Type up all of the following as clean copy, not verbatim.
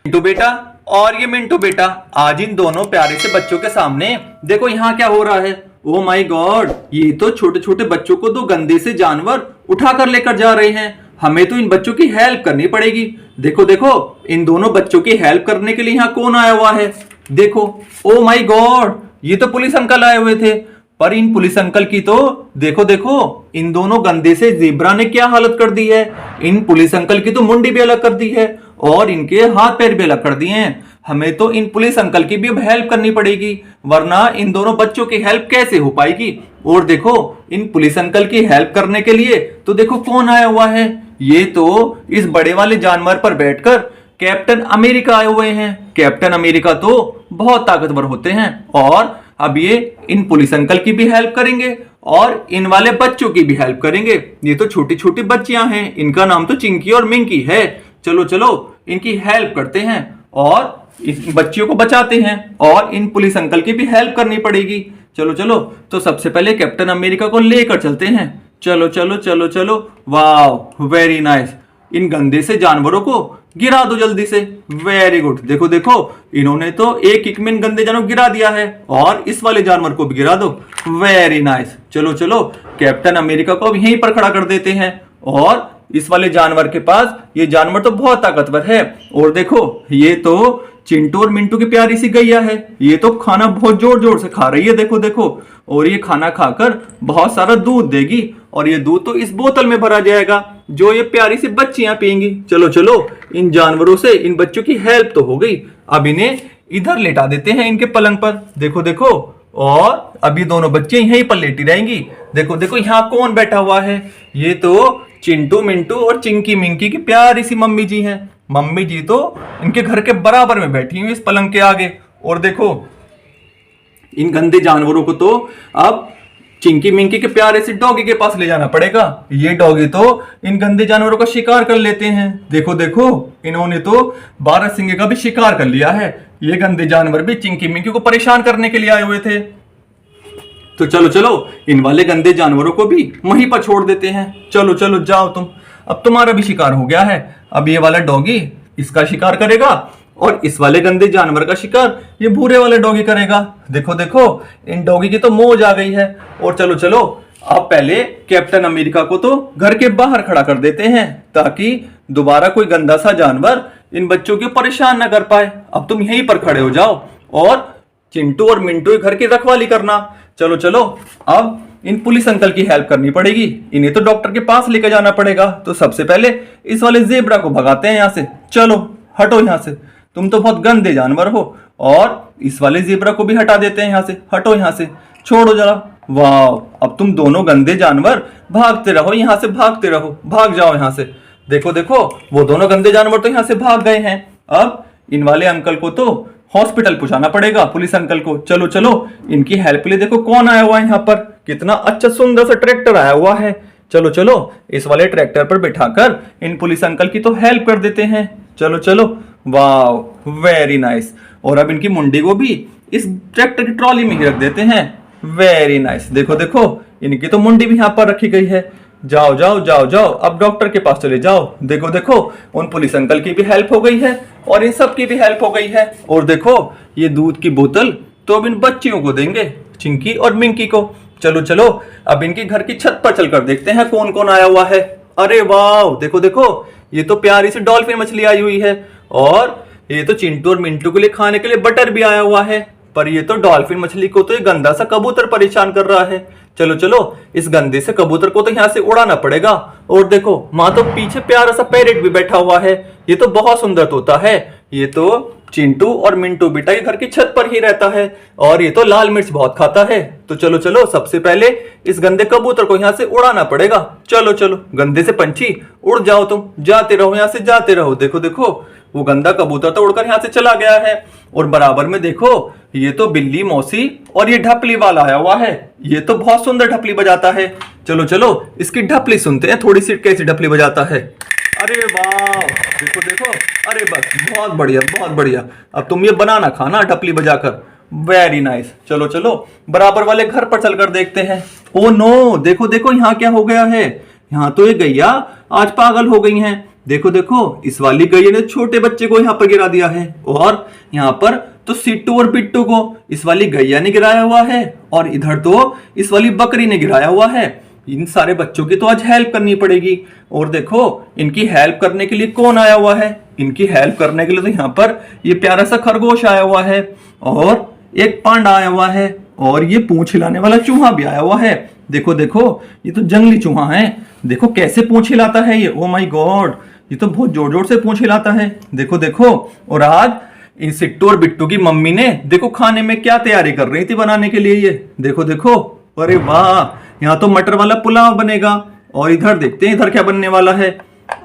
मिंटू बेटा और ये मिंटू बेटा आज इन दोनों प्यारे से बच्चों के सामने देखो यहाँ क्या हो रहा है। ओ माय गॉड, ये तो छोटे छोटे बच्चों को दो गंदे से जानवर उठाकर लेकर जा रहे हैं। हमें तो इन बच्चों की हेल्प करनी पड़ेगी। देखो देखो इन दोनों बच्चों की हेल्प करने के लिए यहाँ कौन आया हुआ है। देखो, ओ माय गॉड, ये तो पुलिस अंकल आए हुए थे। पर इन पुलिस अंकल की तो देखो देखो इन दोनों गंदे से ज़ेब्रा ने क्या हालत कर दी है। इन पुलिस अंकल की तो मुंडी भी अलग कर दी है और इनके हाथ पैर भी अलग कर दिए हैं। हमें तो इन पुलिस अंकल की भी अब हेल्प करनी पड़ेगी, वरना इन दोनों बच्चों की हेल्प कैसे हो पाएगी। और देखो इन पुलिस अंकल की हेल्प करने के लिए तो देखो कौन आया हुआ है। ये तो इस बड़े वाले जानवर पर बैठकर कैप्टन अमेरिका आए हुए हैं। कैप्टन अमेरिका तो बहुत ताकतवर होते हैं और अब ये इन पुलिस अंकल की भी हेल्प करेंगे और इन वाले बच्चों की भी हेल्प करेंगे। ये तो छोटी छोटी बच्चियां हैं, इनका नाम तो चिंकी और मिंकी है। चलो चलो इनकी हेल्प करते हैं और इस बच्चियों को बचाते हैं और इन पुलिस अंकल की भी हेल्प करनी पड़ेगी। चलो चलो, तो सबसे पहले कैप्टन अमेरिका को लेकर चलते हैं। चलो चलो चलो चलो, वाह वेरी नाइस। इन गंदे से जानवरों को गिरा दो जल्दी से। Very good. देखो देखो इन्होंने तो एक एक में गंदे जानवर गिरा दिया है और इस वाले जानवर को भी गिरा दो। Very nice. चलो चलो कैप्टन अमेरिका को अब यहीं पर खड़ा कर देते हैं और इस वाले जानवर के पास, ये जानवर तो बहुत ताकतवर है। और देखो ये तो चिंटू और मिंटू की प्यारी सी गैया है। ये तो खाना बहुत जोर जोर से खा रही है, देखो देखो। और ये खाना खाकर बहुत सारा दूध देगी और ये दूध तो इस बोतल में भरा जाएगा जो ये प्यारी सी बच्चियां पिएंगी। चलो चलो इन जानवरों से इन बच्चों की हेल्प तो हो गई। अब इन्हें इधर लेटा देते हैं इनके पलंग पर। देखो देखो, और अभी दोनों बच्चे यहीं पर लेटी रहेंगी। देखो देखो यहाँ कौन बैठा हुआ है। ये तो चिंटू मिंटू और चिंकी मिंकी की प्यारी सी मम्मी जी हैं। मम्मी जी तो इनके घर के बराबर में बैठी हुई इस पलंग के आगे। और देखो इन गंदे जानवरों को तो अब चिंकी मिंकी के प्यारे से डॉगी के पास ले जाना पड़ेगा। ये डॉगी तो इन गंदे जानवरों का शिकार कर लेते हैं। देखो देखो इन्होंने तो बारहसिंगे का भी शिकार कर लिया है। ये गंदे जानवर भी चिंकी मिंकी को परेशान करने के लिए आए हुए थे। तो चलो चलो इन वाले गंदे जानवरों को भी वहीं पर छोड़ देते हैं। चलो चलो जाओ तुम, अब तुम्हारा भी शिकार हो गया है। अब ये वाला डॉगी इसका शिकार करेगा और इस वाले गंदे जानवर का शिकार ये भूरे वाले डॉगी करेगा। देखो देखो इन डॉगी की तो मौज आ गई है। और चलो चलो अब पहले कैप्टन अमेरिका को तो घर के बाहर खड़ा कर देते हैं ताकि दोबारा कोई गंदा सा जानवर इन बच्चों को परेशान ना कर पाए। अब तुम यहीं पर खड़े हो जाओ और चिंटू और मिंटू घर की रखवाली करना। चलो चलो अब इन पुलिस अंकल की हेल्प करनी पड़ेगी। इन्हें तो डॉक्टर के पास लेकर जाना पड़ेगा। तो सबसे पहले इस वाले जेब्रा को भगाते हैं यहाँ से। चलो हटो यहाँ से, तुम तो बहुत गंदे जानवर हो। और इस वाले जेब्रा को भी हटा देते हैं यहाँ से। हटो यहाँ से, छोड़ो जरा। वाह, अब तुम दोनों गंदे जानवर भागते रहो यहाँ से, भागते रहो, भाग जाओ यहाँ से। देखो देखो वो दोनों गंदे जानवर तो यहाँ से भाग गए हैं। अब इन वाले अंकल को तो हॉस्पिटल पहुंचाना पड़ेगा, पुलिस अंकल को। चलो चलो इनकी हेल्प के लिए देखो कौन आया हुआ है यहाँ पर। कितना अच्छा सुंदर सा ट्रैक्टर आया हुआ है। चलो चलो इस वाले ट्रैक्टर पर बिठाकर इन पुलिस अंकल की तो हेल्प कर देते हैं। चलो चलो, वाह वेरी नाइस। और अब इनकी मुंडी को भी इस ट्रैक्टर की ट्रॉली में ही रख देते हैं। Very nice. देखो देखो इनकी तो मुंडी भी यहाँ पर रखी गई है। जाओ जाओ जाओ जाओ, अब डॉक्टर के पास चले जाओ। देखो देखो उन पुलिस अंकल की भी हेल्प हो गई है और इन सब की भी हेल्प हो गई है। और देखो ये दूध की बोतल तो अब इन बच्चियों को देंगे, चिंकी और मिंकी को। चलो चलो अब इनके घर की छत पर चलकर देखते हैं कौन कौन आया हुआ है। अरे वाह, देखो देखो ये तो प्यारी सी डॉल्फिन मछली आई हुई है और ये तो चिंटू और मिंटू के लिए खाने के लिए बटर भी आया हुआ है। पर ये तो डॉल्फिन मछली को तो ये गंदा सा कबूतर परेशान कर रहा है। चलो चलो इस गंदे से कबूतर को तो यहाँ से उड़ाना पड़ेगा। और देखो माँ तो पीछे प्यारा सा पैरेट भी बैठा हुआ है। ये तो बहुत सुंदर तोता है। ये तो चिंटू और मिंटू बेटा के घर की छत पर ही रहता है और ये तो लाल मिर्च बहुत खाता है। तो चलो चलो सबसे पहले इस गंदे कबूतर को यहाँ से उड़ाना पड़ेगा। चलो चलो गंदे से पंछी उड़ जाओ, तुम जाते रहो यहाँ से, जाते रहो। देखो देखो वो गंदा कबूतर तो उड़कर यहाँ से चला गया है। और बराबर में देखो ये तो बिल्ली मौसी और ये ढपली वाला आया हुआ है। ये तो बहुत सुंदर ढपली बजाता है। चलो चलो इसकी ढपली सुनते हैं थोड़ी सी, कैसी ढपली बजाता है। अरे वाह, देखो देखो, अरे बस बहुत बढ़िया बहुत बढ़िया। अब तुम ये बनाना खाना ढपली बजाकर। Very nice. चलो चलो बराबर वाले घर पर चलकर देखते हैं। ओ नो, देखो देखो यहाँ क्या हो गया है। यहाँ तो ये गैया आज पागल हो गई हैं। देखो देखो, इस वाली गैया ने छोटे बच्चे को यहाँ पर गिरा दिया है, और यहाँ पर तो सिट्टू और बिट्टू को इस वाली गैया ने गिराया हुआ है, और इधर तो इस वाली बकरी ने गिराया हुआ है। इन सारे बच्चों की तो आज हेल्प करनी पड़ेगी। और देखो, इनकी हेल्प करने के लिए कौन आया हुआ है? इनकी हेल्प करने के लिए तो यहाँ पर ये प्यारा सा खरगोश आया हुआ है, और एक पांडा आया हुआ है, और ये पूंछ हिलाने वाला चूहा भी आया हुआ है। देखो देखो, ये तो जंगली चूहा है। देखो कैसे पूंछ हिलाता है ये, ओ माय गॉड, ये तो बहुत जोर जोर से पूंछ हिलाता है। देखो देखो, और आज इन सिट्टू और बिट्टू की मम्मी ने देखो खाने में क्या तैयारी कर रही थी बनाने के लिए ये। देखो देखो, अरे वाह, यहाँ तो मटर वाला पुलाव बनेगा। और इधर देखते हैं इधर क्या बनने वाला है।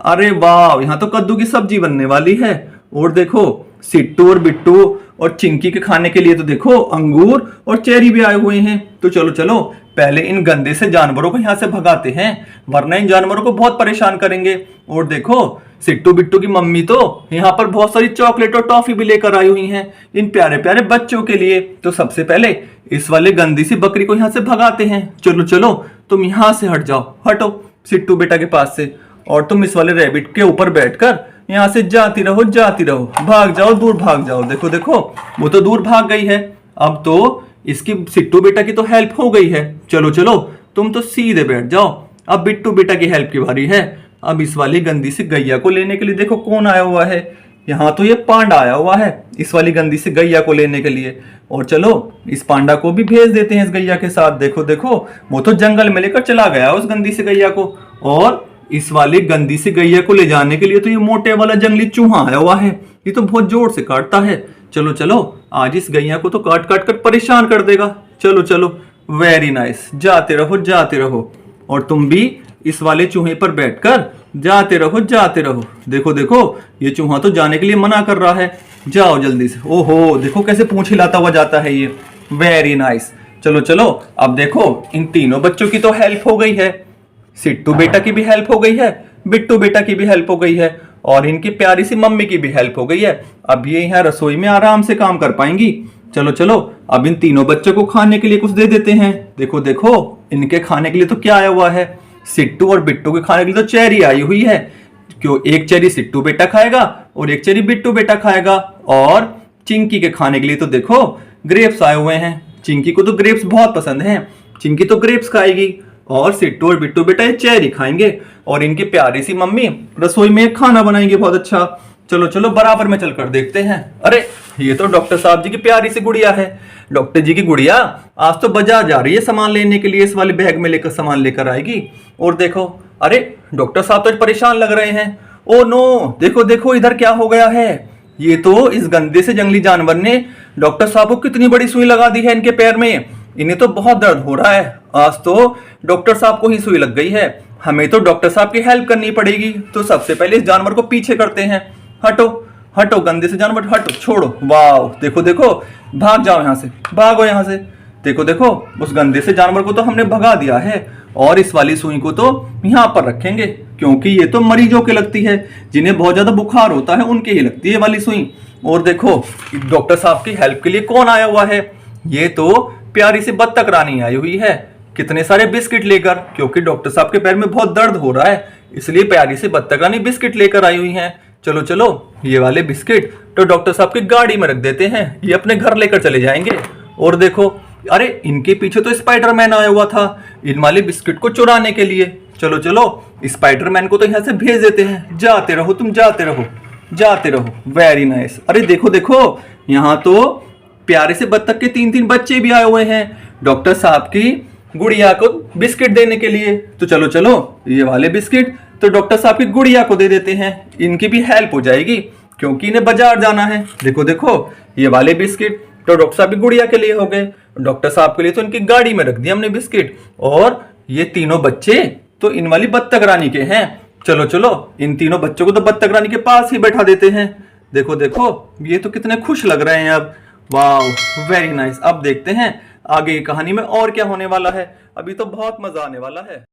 अरे वाह, यहाँ तो कद्दू की सब्जी बनने वाली है। और देखो, सिट्टू और बिट्टू और चिंकी के खाने के लिए तो देखो अंगूर और चेरी भी आए हुए हैं। तो चलो चलो, पहले इन गंदे से जानवरों को यहाँ से भगाते हैं, वरना इन जानवरों को बहुत परेशान करेंगे। और देखो, सिट्टू बिट्टू की मम्मी तो यहाँ पर बहुत सारी चॉकलेट और टॉफी भी लेकर आई हुई हैं इन प्यारे प्यारे बच्चों के लिए। तो सबसे पहले इस वाले गंदी सी बकरी को यहाँ से भगाते हैं। चलो चलो, तुम यहाँ से हट जाओ, हटो सिट्टू बेटा के पास से, और तुम इस वाले रैबिट के ऊपर बैठकर यहाँ से जाती रहो, भाग जाओ, दूर भाग जाओ। देखो देखो, वो तो दूर भाग गई है। अब तो इसकी सिट्टू बेटा की तो हेल्प हो गई है। चलो चलो, तुम तो सीधे बैठ जाओ। अब बिट्टू बेटा की हेल्प की बारी है। अब इस वाली गंदी सी गैया को लेने के लिए देखो कौन आया हुआ है। यहाँ तो ये पांडा आया हुआ है इस वाली गंदी सी गैया को लेने के लिए। और चलो, इस पांडा को भी भेज देते हैं इस गैया के साथ। देखो देखो, वो तो जंगल में लेकर चला गया उस गंदी सी गैया को। और इस वाली गंदी सी गैया को ले जाने के लिए तो ये मोटे वाला जंगली चूहा आया हुआ है। ये तो बहुत जोर से काटता है। चलो चलो, आज इस गैया को तो काट काट कर परेशान कर देगा। चलो चलो, वेरी नाइस, जाते रहो जाते रहो। और तुम भी इस वाले चूहे पर बैठकर जाते रहो जाते रहो। देखो देखो, ये चूहा तो जाने के लिए मना कर रहा है। जाओ जल्दी से। ओहो, देखो कैसे पूंछ हिलाता हुआ जाता है ये। Very nice. चलो चलो, अब देखो इन तीनों बच्चों की तो हेल्प हो गई है। सिट्टू बेटा की भी हेल्प हो गई है, बिट्टू बेटा की भी हेल्प हो गई है, और इनकी प्यारी सी मम्मी की भी हेल्प हो गई है। अब ये यहाँ रसोई में आराम से काम कर पाएंगी। चलो चलो, अब इन तीनों बच्चों को खाने के लिए कुछ दे देते हैं। देखो देखो, इनके खाने के लिए तो क्या आया हुआ है। सिट्टू और बिट्टू के खाने के लिए तो चेरी आई हुई है। क्यों, एक चेरी सिट्टू बेटा खाएगा और एक चेरी बिट्टू बेटा खाएगा। और चिंकी के खाने के लिए तो देखो ग्रेप्स आए हुए हैं। चिंकी को तो ग्रेप्स बहुत पसंद है, चिंकी तो ग्रेप्स खाएगी, और सिट्टू और बिट्टू बेटा ये चेरी खाएंगे। और इनकी प्यारी सी मम्मी रसोई में खाना बनाएंगे बहुत अच्छा। चलो चलो, बराबर में चलकर देखते हैं। अरे, ये तो डॉक्टर साहब जी की प्यारी सी गुड़िया है। डॉक्टर जी की गुड़िया आज तो बाजार जा रही है सामान लेने के लिए, इस वाले बैग में लेकर सामान लेकर आएगी। और देखो, अरे डॉक्टर साहब तो परेशान लग रहे हैं। ओ नो, देखो देखो, इधर क्या हो गया है। ये तो इस गंदे से जंगली जानवर ने डॉक्टर साहब को कितनी बड़ी सुई लगा दी है इनके पैर में। इन्हें तो बहुत दर्द हो रहा है। आज तो डॉक्टर साहब को ही सुई लग गई है। हमें तो डॉक्टर साहब की हेल्प करनी पड़ेगी। तो सबसे पहले इस जानवर को पीछे करते हैं। हटो हटो, गंदे से जानवर हटो, छोड़ो। वाह, देखो देखो, भाग जाओ यहाँ से, भागो यहाँ से। देखो देखो, उस गंदे से जानवर को तो हमने भगा दिया है। और इस वाली सुई को तो यहाँ पर रखेंगे, क्योंकि ये तो मरीजों के लगती है, जिन्हें बहुत ज्यादा बुखार होता है उनके ही लगती है वाली सुई। और देखो, डॉक्टर साहब की हेल्प के लिए कौन आया हुआ है। ये तो प्यारी सी बत्तख रानी आई हुई है, कितने सारे बिस्किट लेकर। क्योंकि डॉक्टर साहब के पैर में बहुत दर्द हो रहा है, इसलिए प्यारी सी बत्तख रानी बिस्किट लेकर आई हुई है। चलो चलो, ये वाले बिस्किट तो डॉक्टर साहब की गाड़ी में रख देते हैं, ये अपने घर लेकर चले जाएंगे। और देखो, अरे इनके पीछे तो स्पाइडरमैन आया हुआ था इन वाले बिस्किट को चुराने के लिए। चलो चलो, स्पाइडरमैन को तो यहाँ से भेज देते हैं। जाते रहो तुम, जाते रहो जाते रहो। Very nice. अरे देखो देखो, यहाँ तो प्यारे से बत्तख के 3-3 बच्चे भी आए हुए हैं डॉक्टर साहब की गुड़िया को बिस्किट देने के लिए। तो चलो चलो, ये वाले बिस्किट तो डॉक्टर साहब की गुड़िया को दे देते हैं, इनकी भी हेल्प हो जाएगी, क्योंकि इन्हें बाजार जाना है। देखो देखो, ये वाले बिस्किट तो डॉक्टर साहब की गुड़िया के लिए हो गए, डॉक्टर साहब के लिए तो इनकी गाड़ी में रख दिया हमने बिस्किट। और ये तीनों बच्चे तो इन वाली बत्तख रानी के हैं। चलो चलो, इन तीनों बच्चों को तो बत्तख रानी के पास ही बैठा देते हैं। देखो देखो, ये तो कितने खुश लग रहे हैं अब। वाह, वेरी नाइस। अब देखते हैं आगे की कहानी में और क्या होने वाला है। अभी तो बहुत मजा आने वाला है।